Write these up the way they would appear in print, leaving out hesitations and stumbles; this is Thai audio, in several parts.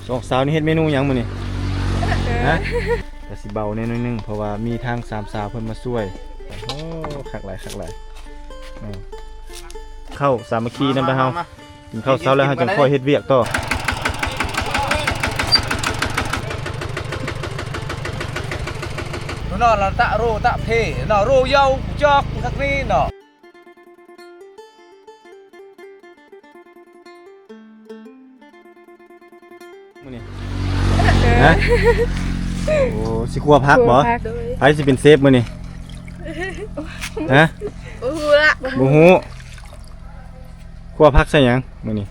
สองสาวนี่เฮ็ดเมนูหยังมื้อนี้ฮะแต่สิเบาแน่น้อยนึงเพราะว่ามีทางสามสาวเพิ่นมาช่วยโอ้คักหลายเข้าสามัคคีนำไปเฮากินข้าวเช้าแล้วเฮาจังค่อยเฮ็ดเวียกต่อnó là tạ rô tạ phê nó rô dâu cho các ni nó มื้อนี้ฮะโอ้สิครัวพักบ่ไผสิเป็นเซฟมื้อนี้ฮะบ่ฮู้ละ บ่ฮู้ครัวพักใส่หยังมื้อนี้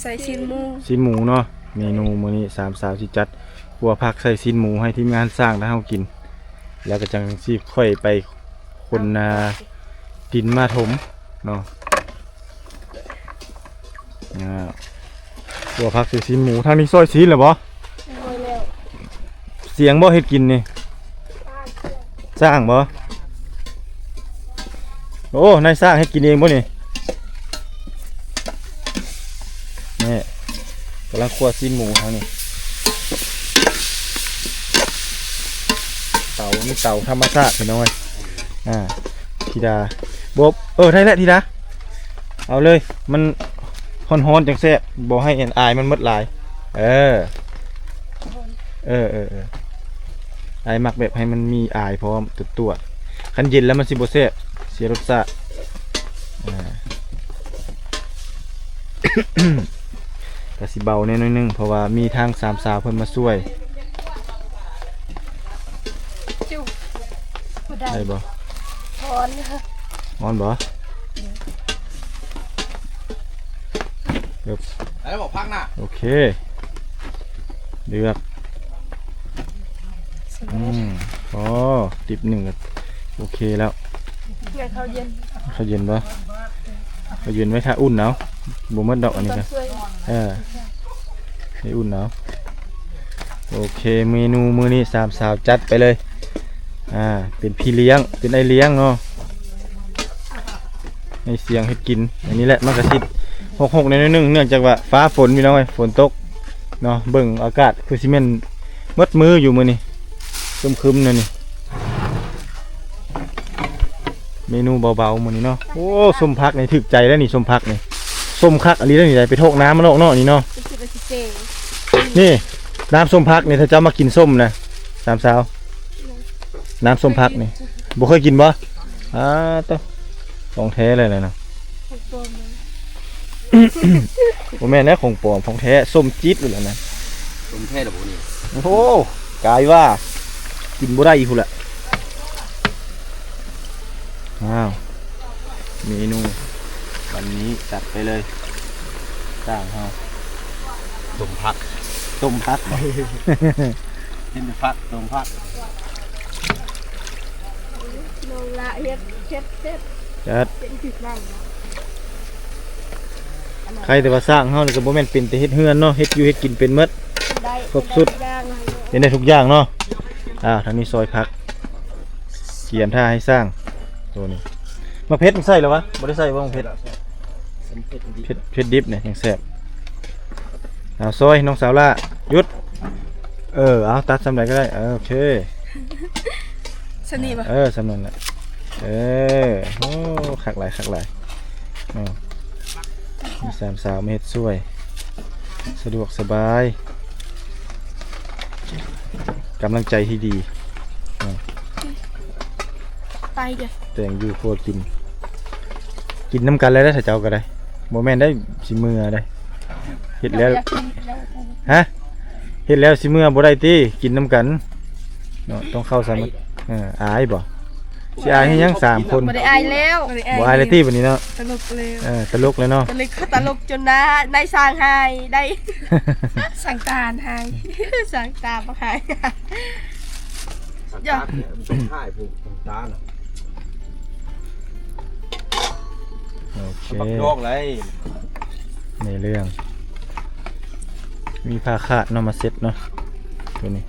ใส่ชิ้นหมู ชิ้นหมูเนาะเมนูมื้อนี้สามสาวสิจัดครัวพักใส่ชิ้นหมูให้ทีมงานสร้างแล้วเฮากินแล้วก็จังสิค่อยไปคนดินมาถมเนาะครัวพักใส่ชิ้นหมูทางนี้ซอยชิ้นเหรอบ่เสียงบ่เฮ็ดกินนี่สร้างบ่โอ้นายสร้างให้กินเองบ่นี่นี่กำลังคั่วซีนหมูทางนี้เตานี่เตาธรรมชาติพี่น้อยธิดาบบได้แล้วธิดาเอาเลยมันฮ้อนๆจังแซ่บบ่ให้อายมันหมดหลายอายมักแบบให้มันมีอายพร้อมตัวคันเย็นแล้วมันสิบ่แซ่บเสียรสชาติก็สิเบาแน่น้อยนึงเพราะว่ามีทางสามสาวเพิ่นมาช่วยได้บ่ฮ้อนบ่đấy bỏ phăng nè โอเคเดือกอ๋อติบหนึ่งโอเคแล้วข้าวเย็นบ่ข้าวเย็นไว้ถ้าอุ่นเนาะบ่หมดดอกอันนี้กันให้อุ่นเนาะโอเคเมนูมื้อนี้สามสาวจัดไปเลยเป็นพี่เลี้ยงเป็นไอเลี้ยงเนาะในเสียงเฮ็ดกินอันนี้แหละมันก็สิ6ในนึงเนื่องจากว่าฟ้าฝนพี่น้องเอ้ยฝนตกเนาะเบิ่งอากาศคือสิแม่นมดมืออยู่มื้อนี้ครึมๆนั่นนี่เมนูเบาๆมื้อนี้เนาะโอ้ส้มพักนี่ถึกใจแล้วนี่ส้มพักนี่ส้มคักอันนี้แล้วนี่ได้ไปโทกน้ำมันออกเนาะนี่เนาะนี่น้ำส้มพักนี่ถ้าเจ้ามากินส้มนะสามสาวน้ำส้มพักนี่บ่เคยกินบ่ต้องของแท้เลยนะผมแม่นนะของปลอมของแท้ส้มจี๊ดเลยนะส้มแท้หรอพวกนี้โอ้โหกายว่ากินบ่ได้อีกพุ่นละเมนูวันนี้จัดไปเลยจ้างเฮาต้มผักเห็นผักต้มผักโนละเฮ็ดจัดใครแต่ว่าสร้างเฮานี่ก็บ่แม่นเป็นแต่เฮ็ดเฮือนเนาะเฮ็ดอยู่เฮ็ดกินเป็นหมดครบสุดเป็นได้ทุกอย่างเนาะทางนี้ซอยผักเกียนท่าให้สร้างตัวนี้มะเพ็ดมันใส่หรอวะบ่ได้ใส่บ่มะเพ็ดเผ็ดดิบเนี่ยยังแซ่บซอยน้องสาวล่าหยุดเอาตัดสำไหนก็ได้โอเคสนิทป่ะสำนั่นแหละโอ้คักหลายมีสามสาวเม็ดช่วยสะดวกสบายกำลังใจที่ดีไปเด้อแต่งอยู่ครัวกินน้ำกันแล้วได้ถ้าเจ้าก็ได้โมแมนได้สิมือได้เฮ็ดแล้วเฮ็ดแล้วสิมือบ่ได้ติกินน้ำกันเนาะต้องเข้าสามัคอายบ่สิอายให้ยัง3คนบ่ได้อายแล้วบ่อายเลยติบัดนี้เนาะตลกแล้วตลกเลยเนาะตลกจนได้สร้างหายได้สั่งตาหายสั่งตาบ่หายอย่าต้มข่ายผูกตาน่ะโอเคปักโยกเลยในเรื่องมีผ้าขาดเนาะมาเซ็ตเนาะตัวนี้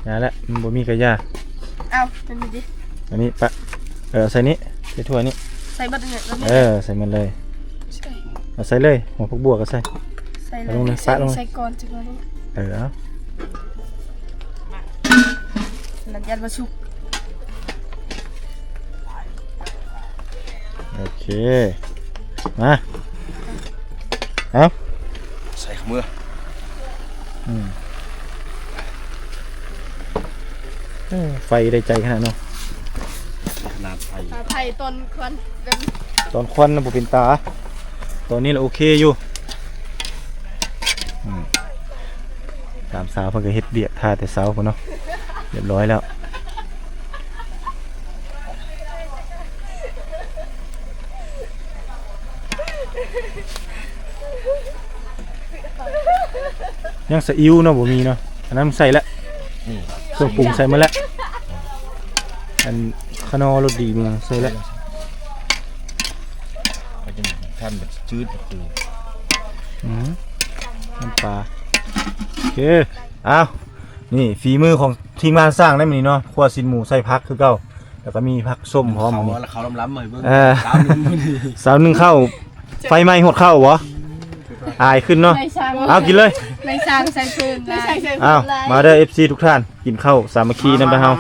ยาละมันบ่มีกระยาเอาเป็นดิอันนี้ปะใส่นี้ใส่ถ้วยนี้ใส่บัดเนี่ยใส่มันเลยใส่เลยหัวพวกบัวก็ใส่ลงเลยใส่ก่อนจังเลย หลังยันมาชุก โอเคมาเอา ใส่ขมือ ไฟได้ใจขนาดเนาะ ขนาดไฟ ไผ่ต้นควันเป็น ตอนควันนะบ่เป็นตาตอนนี้เราโอเคอยู่ตามสาวเพิ่นก็เฮ็ดเบียกท่าแต่เช้าพุ่นเนาะเรียบร้อยแล้วยังสะอิ้วเนาะบ่มีเนาะอันนั้นใส่แล้วเครื่องปรุงใส่มาแล้วอันขนอรสดีเมืองใส่แล้ว ไปจนท่านแบบจืดคือ น้ำปลาโอเคอ้าวนี่ฝีมือของทีมงานสร้างได้มั้ยเนาะคั่วซินหมูใส่ผักคือเก่าแล้วก็มีผักส้มพร้อม เขา นี่ แล้วเขาล้ำๆเลยเบิ่ง สาวนึงเข้าไฟไหม้หดเข้าบ่อายขึ้นเนาะ ในช่าง เอากินเลย ในช่างใส่ฟืนในช่างใส่ฟืน อ้าวมาเด้อ FC ทุกท่านกินข้าวสามัคคีนำไปเฮา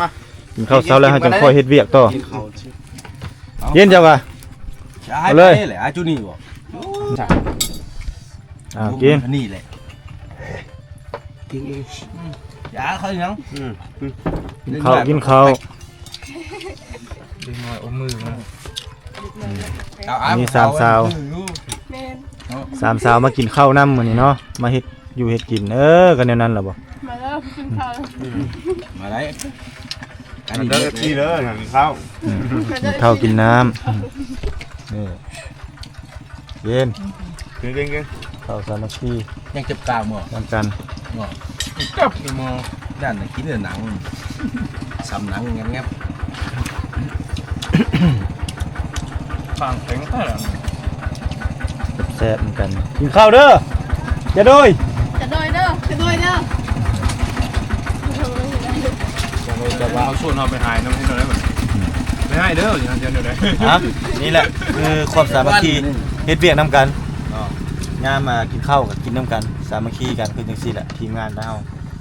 กินข้าวเช้าแล้วเฮาจังค่อยเฮ็ดเวียกต่อเย็นจังว่ะ เอาเลยแหละอาจูนี่บ่ อ้าวกิน นี่แหละกินเองอย่าเขาอย่าง กินข้าว ดึงหน่อยอมมือมา นี่สามสาว แม่น สามสาวมากินข้าวน้ำมื้อนี้เนาะมาเฮ็ดอยู่เฮ็ดกินก็แนวนั้นล่ะบ่ มาแล้วกินข้าว มาได้ อันนี้ที่เด้อกินข้าว กินข้าวกินน้ำนี่เย็น กิน ข้าวสามัคคี ยังเจ็บกลางบ่ นำกัน จับมอด้านกินหนังซ้ำหนังงับฟังเพลงก็ได้ แซ่บเหมือนกันกินข้าวเด้ออย่าโดย จะโดยเด้อจะโดยเด้อ จะว่าเขาชวนเราไปหายน้ำที่เราได้แบบไม่ให้เด้ออย่างนั้นเดียวได้ นี่แหละคือความสามัคคีเฮ็ดเวียกนำกันงานมากินข้าวกับกินน้ำกันสามัคคีกันคือจังซี่แหละทีมงานเรา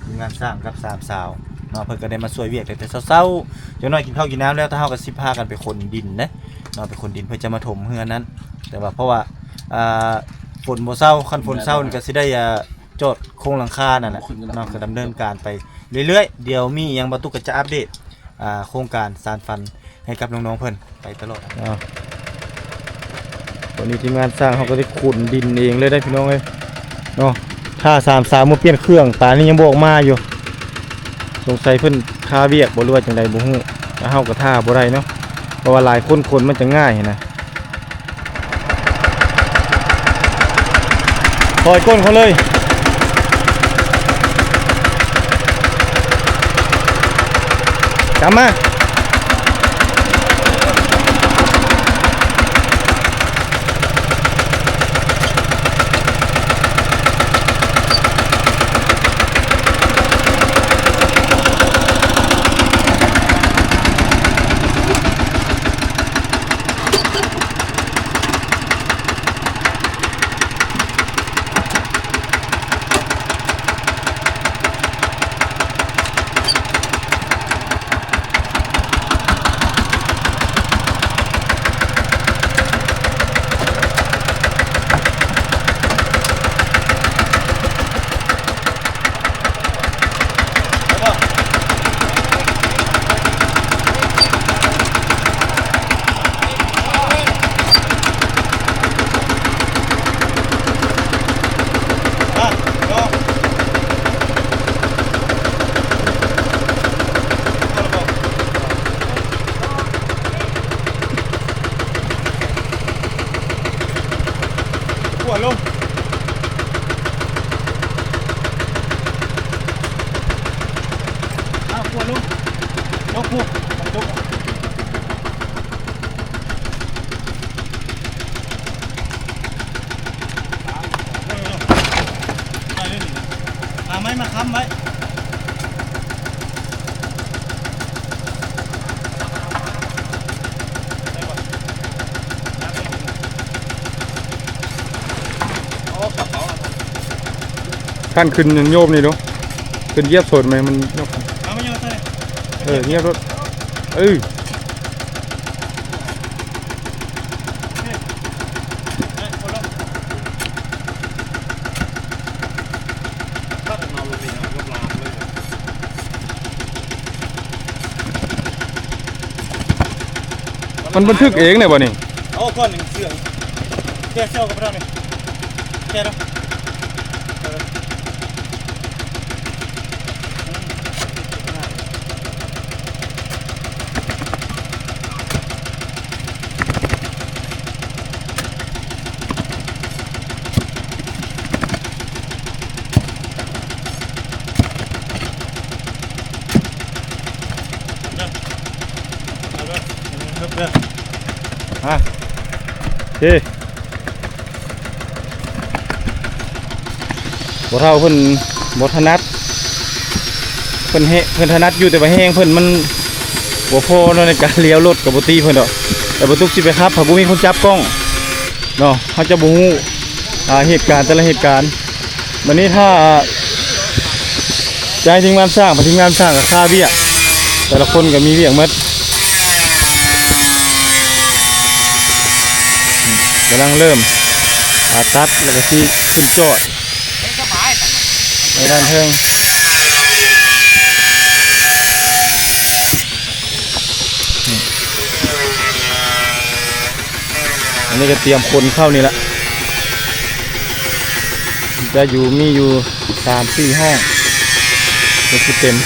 ทีมงานสร้างกับสามสาวเนาะเพิ่นก็ได้มาช่วยเวียกแต่เช้าๆจังน้อยกินข้าวกินน้ำแล้วถ้าเฮาก็สิพากันไปขนดินนะเนาะไปขนดินเพื่อจะมาถมเฮือนนั้น แต่ว่าเพราะว่าฝนบ่เช้าคันฝนเช้านี่ก็สิได้จอดโครงหลังคานั่นแหละเนาะก็ดำเนินการไปเรื่อยๆเดี๋ยวมีหยังบ่ตุกก็จะอัปเดตโครงการสานฝันให้กับน้องๆเพิ่นไปตลอดวันนี้ทีมงานสร้างเขาก็ได้ขุดดินเองเลยได้พี่น้องเอ้ยเนาะถ้า3 มาเปลี่ยนเครื่องป่านนี้ยังบ่ออกมาอยู่สงสัยเพิ่นค่าเวียกบ่รู้ว่าจังไดบ่ฮู้แล้วเฮาก็ท่าบ่ได้เนาะเพราะว่าหลายคนมันจะง่ายนะปล่อยก้นเขาเลยกลับมาหัวลงหัวลงยกหัวยกมาไหมมาค้ำไว้ ขั้นขึ้นยังโยมนี่ดูขึ้นเหยียบสดไหมมันยก เอามาโยนใส่ เงียบรถมันบันทึกเองเนี่ยบ่นี่ เอาก้อนหนึ่งเสื่องแก้เซลกับเราเนี่ยแก้แล้วบ่เท่าเพิ่นบ่ถนัดเพิ่นถนัดอยู่แต่ว่าแห้งเพิ่นมันบ่พอเนาะในการเลี้ยวรถกับบ่ตีเพิ่นดอกแต่บ่ตุกสิไปครับถ้าบ่มีคนจับกล้องเนาะเฮาจะบ่ฮู้เหตุการณ์แต่ละเหตุการณ์วันนี้ถ้าใจทีมงานสร้างทีมงานสร้างกับค่าเบี้ยแต่ละคนก็มีเบี้ยหมดกำลังเริ่มตัดแล้วก็ที่ขึ้นจอดในด้านเทิงอันนี้ก็เตรียมคนเข้านี่ละจะมีอยู่3-4 ห้องจะคือเต็ม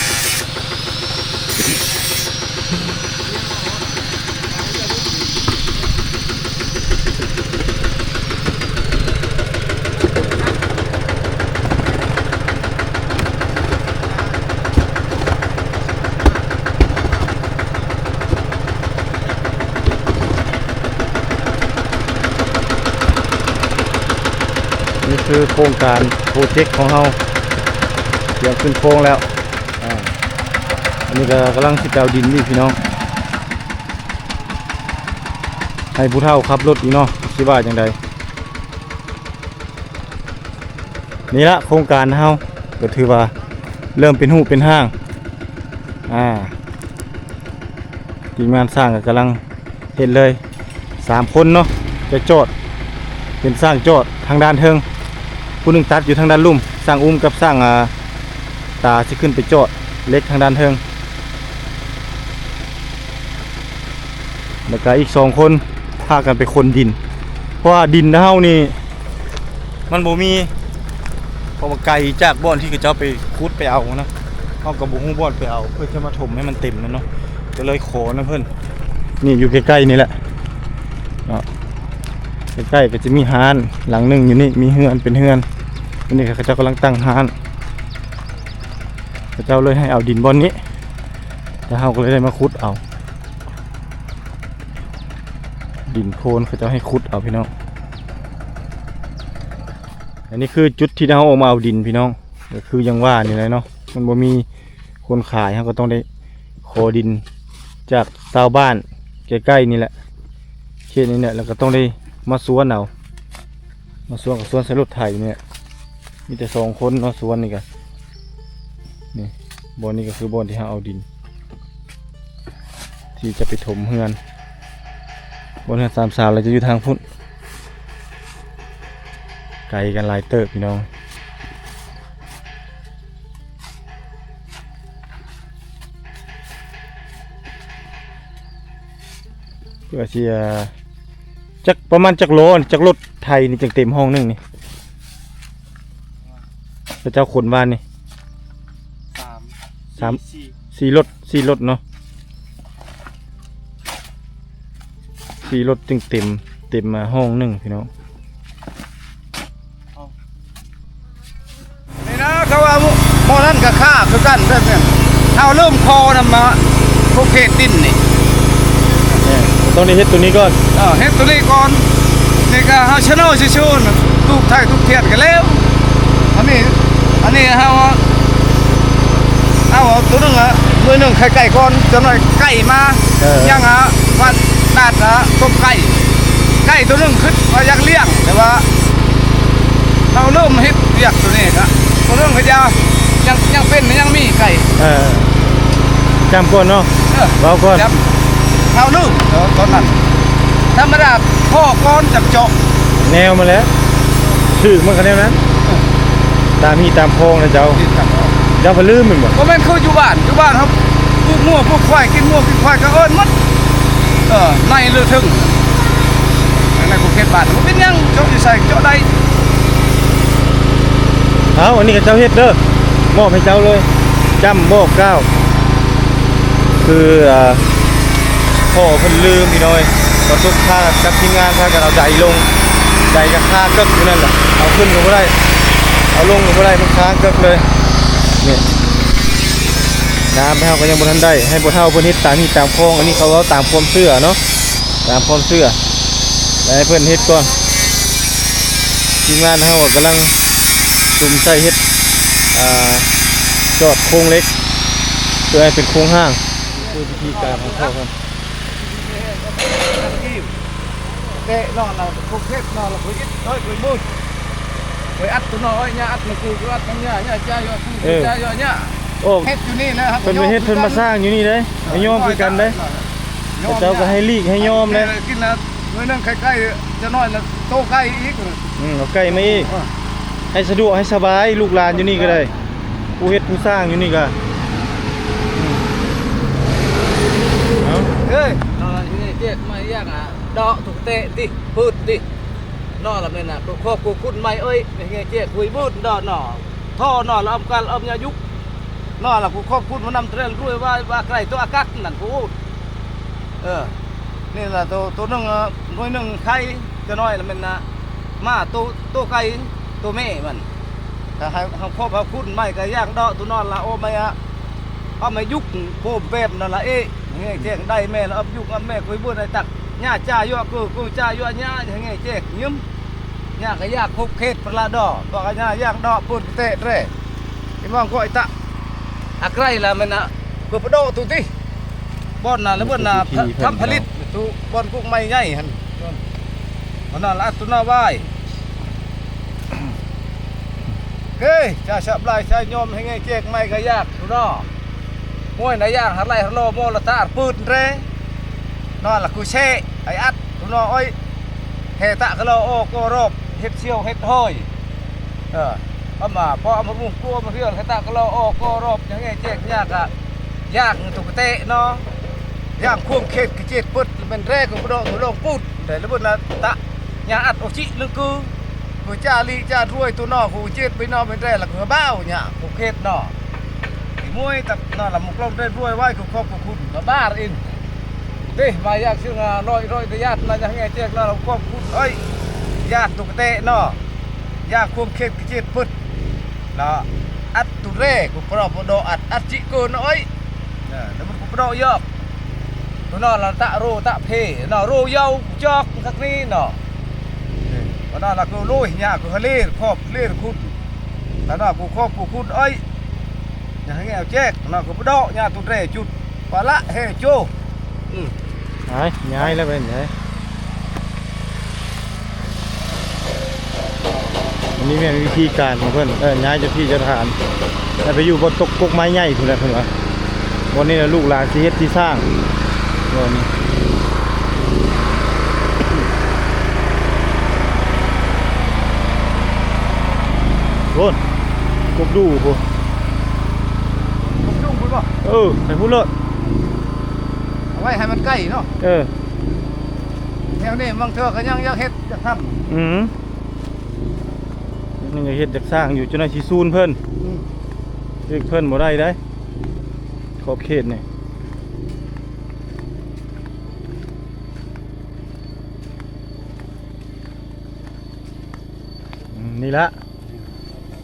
นี่คือโครงการโปรเจกต์ของเราเตรียมขึ้นโครงแล้วอันนี้ก็กำลังสิเกาดินนี่พี่น้องให้ผู้เฒ่าขับรถอีกเนาะคิดว่าจังใดนี่ละโครงการเฮาก็ถือว่าเริ่มเป็นหูเป็นห้างทีมงานสร้างก็กำลังเห็นเลย3 คนเนาะจะจอดเป็นสร้างจอดทางด้านเทิงผู้หนึ่งตัดอยู่ทางด้านลุ่มสร้างกับสร้างตาจะขึ้นไปจอดเล็กทางด้านเทิงแล้วก็อีก2 คนพากันไปคนดินเพราะว่าดินเฮานี่มันบ่มีเพราะว่าไกลจากบ่อนที่เขาเจ้าไปขุดไปเอานะเฮากับบ่ฮู้บ่อนไปเอาเพื่อจะมาถมให้มันเต็มนั่นเนาะก็เลยขอนะเพิ่นนี่อยู่ใกล้ๆนี่แหละเนาะใกล้ๆก็จะมีห้านหลังหนึ่งอยู่นี่มีเฮือนเป็นเฮือนนี่เขาเจ้ากำลังตั้งห้านเขาเจ้าเลยให้เอาดินบอนนี้แล้วเราก็เลยได้มาขุดเอาดินโคลนเขาเจ้าให้ขุดเอาพี่น้องอันนี้คือจุดที่เราออกมาเอาดินพี่น้องก็คือยังว่านี่เลยเนาะมันบ่มีคนขายเราก็ต้องได้ขอดินจากชาวบ้านใกล้ๆนี่แหละเขตนี้เนี่ยแล้วก็ต้องได้มาสวนเอามาสวนกับสวนใส่รถไถเนี่ยมีแต่2 คนเนาะสวนนี่กันนี่บอนนี้ก็คือบอนที่เราเอาดินที่จะไปถมเฮือนบอนเฮือน3 สาวเราจะอยู่ทางพุ่นไกลกันหลายเติบพี่น้องเพื่อที่จักประมาณจักโลจักรถไทยนี่จังเต็มห้องนึงนี่พระเจ้าขนบ้านนี่4 รถเนาะ4 รถจึงเต็มมาห้องนึงพี่น้องนี่นะเขาว่าหม้อนั่นกับข้าคือกันเพื่อนเอาเริ่มคอนำมาพวกเขตดินนี่ต้องได้เฮ็ดตัวนี้ก่อนเฮ็ดตัวนี้ก่อนนี่ก็เฮาชะโนชิวๆทุกไทยทุกเทียดกันแล้วอันนี้เฮาตัวนึงมือหนึ่งไข่ไก่ก่อนจะหน่อยไก่มายังวันดาดต้มไก่ตัวนึงขึ้นว่าอยากเลี้ยงแต่ว่าเราเริ่มเฮ็ดเรียกตัวนี้ก็ บ่เรื่องพยายังเป็นยังมีไก่ จำก่อนเนาะเบาก่อน จับเท้าลืมตอนนั้นธรรมดาพ่อก้อนจับเจาะ แนวมาแล้วชื่อมันก็แนวนั้นตามมีตามโพงนะเจ้าเจ้าพลืมมันบ่ ก็แม่นคืออยู่บ้านครับพวกงัวพวกควายกินงัวกินควายก็เอิ้นหมดในเรือถึงในกรุงเทพบ้านมันเป็นยังเจาะสิใส่เจาะได้ เอาอันนี้กับเจ้าเฮ็ดเด้อมอบให้เจ้าเลยจำบอกเก้าคือพ่อเพิ่นลืมพี่น้อยก็ทุกท่ากับทีมงานพากันเอาใจลงใจกับค่าเกิกอยู่นั่นแหละเอาขึ้นก็บ่ได้เอาลงก็บ่ได้มันค้างเกิกเลยนี่น้ำเฮาก็ยังบ่ทันได้ให้บ่เฒ่าเพิ่นเฮ็ดตามมีตามคลองอันนี้เขาเอาตามความเชื่อเนาะตามความเชื่อแล้วให้เพิ่นเฮ็ดก่อนทีมงานเฮาก็กำลังจุ่มใส่เฮ็ดจอดโครงเล็กเพื่อให้เป็นโครงห้างคือวิธีการของเขาครับ เตะนอนเรากรุงเทพนอนเราคุยอิดน้อยคุยมืดคุยอัดตัวน้อยเนี่ยอัดมันคืออัดมันเนี่ยใจเยอะใจเยอะเนี่ย โอ้ เฮ็ดอยู่นี่นะครับ เพิ่นไปเฮ็ดเพิ่นมาสร้างอยู่นี่เด้ให้ยอมคือกันเด้เจ้าก็ให้ลีกให้ยอมเลย กินนะมื้อนึงใกล้ๆจะน้อยแล้วโตใกล้อีก เอาไก่มาอีกให้สะดวกให้สบายลูกหลานอยู่นี่ก็ได้ผู้เฮ็ดผู้สร้างอยู่นี่ก็เอา เฮ้ยนอนอยู่นี่เจ๊ไม่ยากอ่ะดอกถูกเตะดิพูดดินอนละเนี่ยนะครอบครัวคุณไม่เอ้ยนี่ไงเจ๊คุยพูดดอกหน่อท่อนอนแล้วอำกันอำยายุกนอนละกูครอบคุณมันนำเทรนรู้ว่าใครตัวอากักนั่นกูนี่แหละตัวนึงน้อยนึงไข่จะน้อยละมันนะมาตัวไก่ตัวแม่มันถ้าให้พ่อพระคุณไม่ก็ย่างดอกตัวนอนละโอ้ไม่อะเอาไม่ยุกโผล่แบบนั่นละเอ๊ะเงี้ยเจ๊ได้แม่แล้วเอายุกเอาแม่คุยพูดอะไรตักย่าจ้ายั่วกูจ้ายั่วย่าอย่างเงี้ยเจ๊ยิ้มย่าก็ย่าคุกเขตปลาดอกตัวก็ย่าย่างดอกพูดเตะเร่ที่มองก็ไอ้ตะอะไรละมันนะกูประโดดตัวที่บอนน่ะแล้วบอนน่ะทำผลิตตัวบอนกุ้งไม่ใหญ่หันมันน่ะละตัวน่ะไหวเฮ้ยจะสับลายใช้ยอมให้ไงเจ๊กไม่ก็ยากตัวน่ะมวยไหนยากหันไหลหันโลโมละตาปืนเร่น่ะละกูเช่ไอ้อัดตัวน่ะอ้อยเฮตะก็โลโอก็รบเฮ็ดเชี่ยวเฮ็ดห้อยเอามาพอเอามาบุ้งกลัวมาเรื่องเฮตะก็โลโอก็รบยังไงเจ๊กยากอะยากตุกเตะเนาะยากควงเข็ดกระเจ็ดปึ๊ดเป็นแรกของกระโดดหัวลงปุ๊ดแต่แล้วบนน่ะตะยาอัดโอชิลึกกูกูจ้าลีจ้ารวยตัวนอกกูเจ็ดไปนอกเป็นแรกหลักหัวเบ้าเนี่ยกูเข็ดเนาะที่มวยตับนอหลับมุกลมได้รวยไว้กูครอบกูคุณมาบ้าเองเด้มายากชื่องานร้อยแต่ญาติมาจะให้เจ๊กเราครอบคุณเอ้ยยากตุกเตะเนาะยากควงเข็ดกระเจ็ดปึ๊ดเนาะอัดตุเร่กูปลอบโดอัดจิกูน้อยแล้วมันกูปลอบยอกตัวนอนเราตะโรตะเพนอโรเยาจอกสักนี้เนาะตัวนอนเรากูลุยเนี่ยกูเล่ครอบเล่คุณแต่นอนกูครอบกูคุณเอ้ยอย่างเงี้ยแจ๊กนอนกูปลอบเนี่ยตุเร่จุดปลาเฮโจย้ายแล้วเป็นไงอันนี้เป็นวิธีการของเพื่อนย้ายเจ้าที่เจ้าทานแต่ไปอยู่บนตกกกไม้ใหญ่ถูกแล้วเพื่อนวะวันนี้ลูกหลานสิเฮ็ดที่สร้างวันนี้โอนกบดูกู ผมยุ่งคุณป่ะ ไปพูดเลย เอาไว้ให้มันใกล้เนาะ แถ วนี้บางเธอก็ยังอยากเฮ็ดอยากท นี่ไงเฮ็ดจากสร้างอยู่จนได้สิซูนเพิ่นเรียกเพิ่นบ่ได้ได้ขอบเขตนี่นี่ละ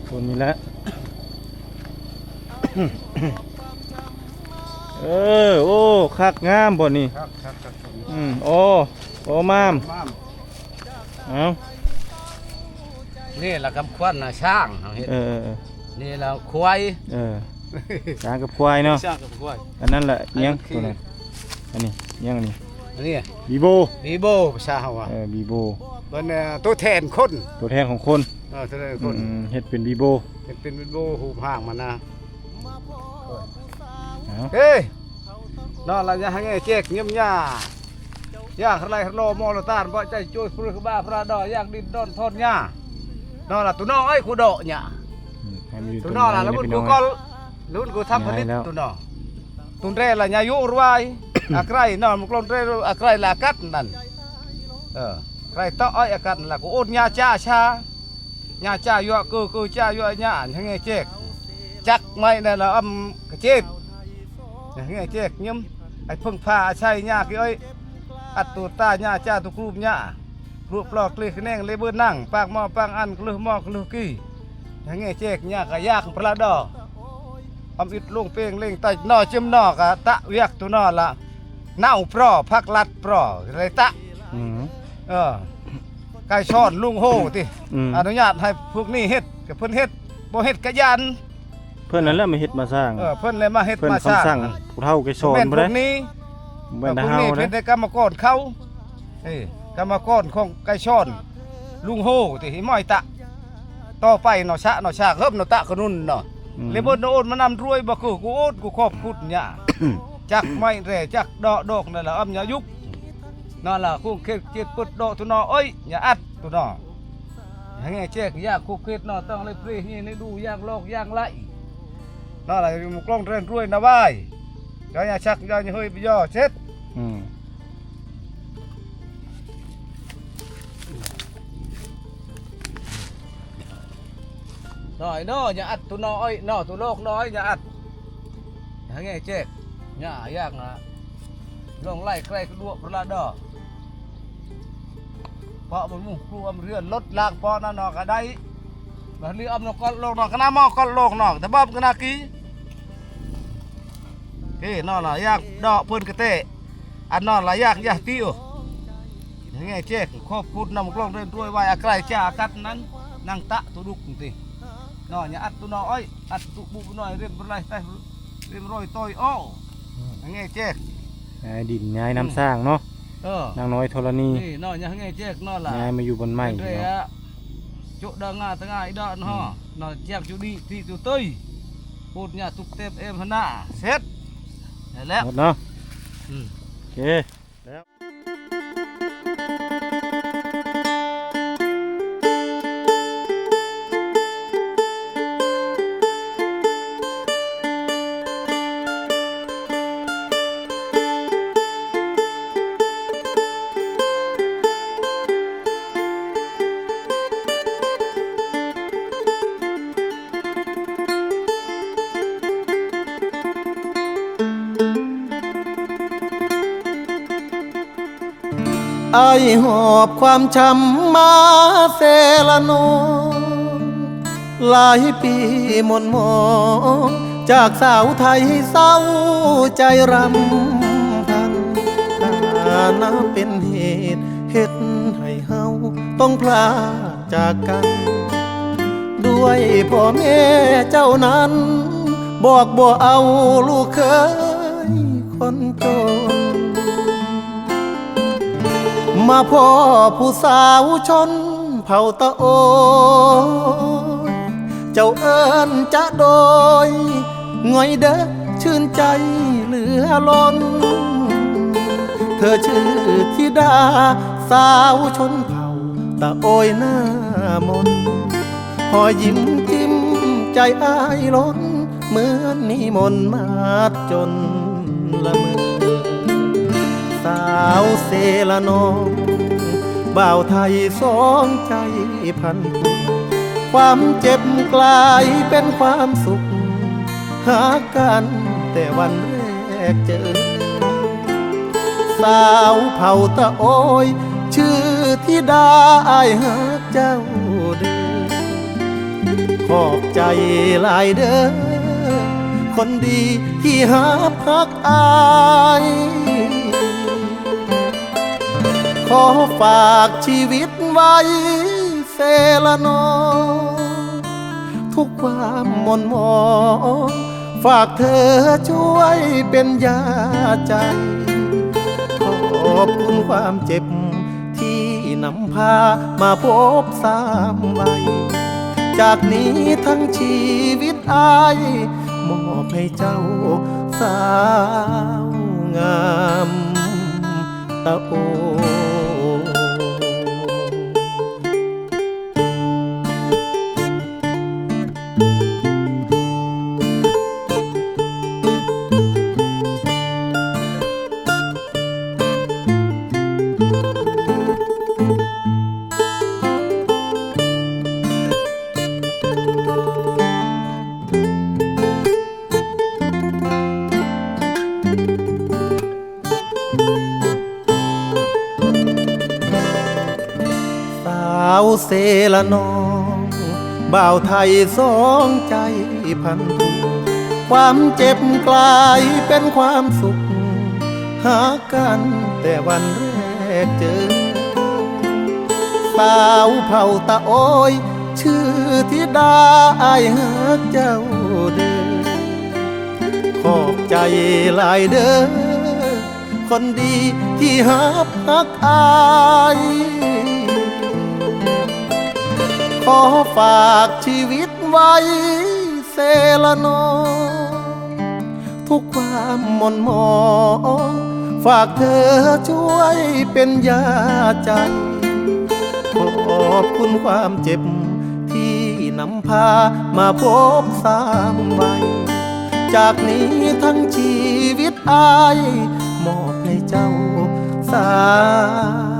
คนนี้ละโอ้คักงามบ่นี่ ำครับ โอ้มามเอา นี่แหละคำควันนะช่างเฮ็ดนี่แหละควาย ช้างกับควายเนาะ ช่างกับควาย อันนั้นแหละเลี้ยงตัวนั้นอันนี้เลี้ยงอันนี้ อันนี้ บีโบ บีโบภาษาเฮาอ่ะ บีโบ เป็นตัวแทนคน ตัวแทนของคน ตัวแทนคน เฮ็ดเป็นบีโบ เป็นโบหูห่างมันนะ เอา เฮ้ยนอนละอย่าให้เจ๊กเงียบหน้าอยากอะไรโลมอลตานบ่ใจช่วยพระบ้าพระดอยากดินดอนทนหญ้านอนละตัวน้อยกูโดหญ้า ให้มันอยู่ ตัวน้อยละแล้วมันกูก็ลุ้นกูทำผลิตตัวน้อยตุนเร่ละยายุรวายอะไกรนอนมันกลมเร่อะไกรละกัดนั่นไกรต่ออ้อยอะกัดละกูโอนหญ้าจ้าชาหญ้าจ้ายั่วกูจ้ายั่วหญ้าให้ไงเจ๊กจักไม่นั่นละกระเจี๊ยบให้ไงเจ๊กเงียบไอ้พึ่งพาใช่หญ้ากี่อ้อยอัดตัวตาหญ้าจ้าตัวกรูปหญ้ารูปปลอกเลยแนงเลยเบอร์นั่งปากหม้อปากอันกลือหม้อกลือกี้ให้ไงเจ๊กหญ้ากะยากพระดออิดลงเป้งเล่งไตนอจิ้มนอกะตะเวียกตัวนอละเน่าปลอพักลัดปลอไรตะไก่ช้อนลุงโฮติอนุญาตให้พวกนี้เฮ็ดกับเพิ่นเฮ็ดบ่เฮ็ดกะยัน เพิ่นนั่นแหละมาเฮ็ดมาสร้าง เพิ่นเลยมาเฮ็ด เพิ่น มาสร้าง คำสั่งผู้เฒ่าแกสอน แม่น บ่ พว ได้ กนี้ บ่ได้ พวก เฮา นี้ เด้ เป็นแต่กรรมกรเขากรรมกรของไก่ช้อนลุงโฮติหิม้อยตะต่อไปเนาะชะเนาะชาเฮิบเนาะตะกะนุ่นเนาะเลยบ่โอนมานำรวยบ่คือกูโอนกูครอบคุดหญ้า จักไม่แร่จักดอกดอกนั่นล่ะอย่ายุบนั่นล่ะคู่เฮ็ดปึดดอกตัวนอเอ้ยอย่าอัดตัวนอให้ไงเจ๊กยากคู่เฮ็ดนอต้องเลยเพลนี่นี่ดูยากโลกยากไหลนั่นล่ะมุกล้องเร่นรวยนะบายอย่าชักอย่าเฮ้ยไปย่อเช็ดน้อยน้ออย่าอัดตัวน้อยน้อตัวโลกน้อยอย่าอัดให้ไงเจ๊กหญ้ายากนะลงไล่ใกล้กระดวกพระดอเพราะมันมุ่งครัวมันเรือนลดล่างปอนั่นนอกก็ได้มาเรืออมนอกก็โลกนอกก็น้ามอก็โลกนอกแต่บ้าก็นากีเฮ้นอนละยากดอกเพิ่นกระเตะอันนอนละยากยากติ้วยังไงเจ๊กครอบครัวนำกล้องเดินด้วยไว้อาใกล้จ้ากัดนั้นนั่งตะตัวดุกตีนอนอย่าอัดตัวน้อยอัดตุบุกน้อยเรียมไรใต้เรียมรอยต่อยอ้อยังไงเจ๊กย้ายดินย้ายน้ำสร้างเนาะนางน้อยธรณี นี่นอนยังไงเจ๊กนอนล่ะ ย้ายมาอยู่บนไม้ ด้วย เนาะ ฮะจุดดังงาตั้งไงดอนห่อนอนเจ็บจุดีที่จุดตุ้ยพูดเนี่ยตุกเต็มเอ็มพน่าเสร็จแล้ว หมดเนาะโอเคแล้ว ไอหอบความช้ำมาเซละโนหลายปีหม่นหมองจากสาวไทยเศร้าใจรำพันถ้านับเป็นเหตุเฮ็ดให้เฮาต้องพลาดจากกัน ด้วยพ่อแม่เจ้านั้นบอกบ่เอาลูกเคยคนจนมาพ่อผู้สาวชนเผ่าตะโอยเจ้าเอิ้นจะโดยง่อยเด้อชื่นใจเหลือล้นเธอชื่อธิดาสาวชนเผ่าตะโอยหน้ามนพอยิ้มจิ้มใจอ้ายล้นเหมือนนิมนต์มาจนละเมอสาวเซละนองบ่าวไทยสองใจพันความเจ็บกลายเป็นความสุขหากันแต่วันแรกเจอสาวเผ่าตะโอยชื่อธิดาอ้ายหาเจ้าเด้อขอบใจหลายเด้อคนดีที่หาพักอายขอฝากชีวิตไว้เซละนอทุกความหม่นหมองฝากเธอช่วยเป็นยาใจขอบคุณความเจ็บที่นำพามาพบสามใบ จากนี้ทั้งชีวิตอายมอบให้เจ้าสาวงามตะโอสาวเซละน้องบ่าวไทยสองใจพันผูกความเจ็บกลายเป็นความสุขหากันแต่วันแรกเจอสาวเผ่าตะโอยชื่อธิดาอายหักเจ้าเด้อขอบใจหลายเด้อคนดีที่หักอายขอฝากชีวิตไว้เซละนองทุกความหม่นหมองฝากเธอช่วยเป็นยาใจขอบคุณความเจ็บที่นำพามาพบสามวัยจากนี้ทั้งชีวิตอายมอบให้เจ้าสาว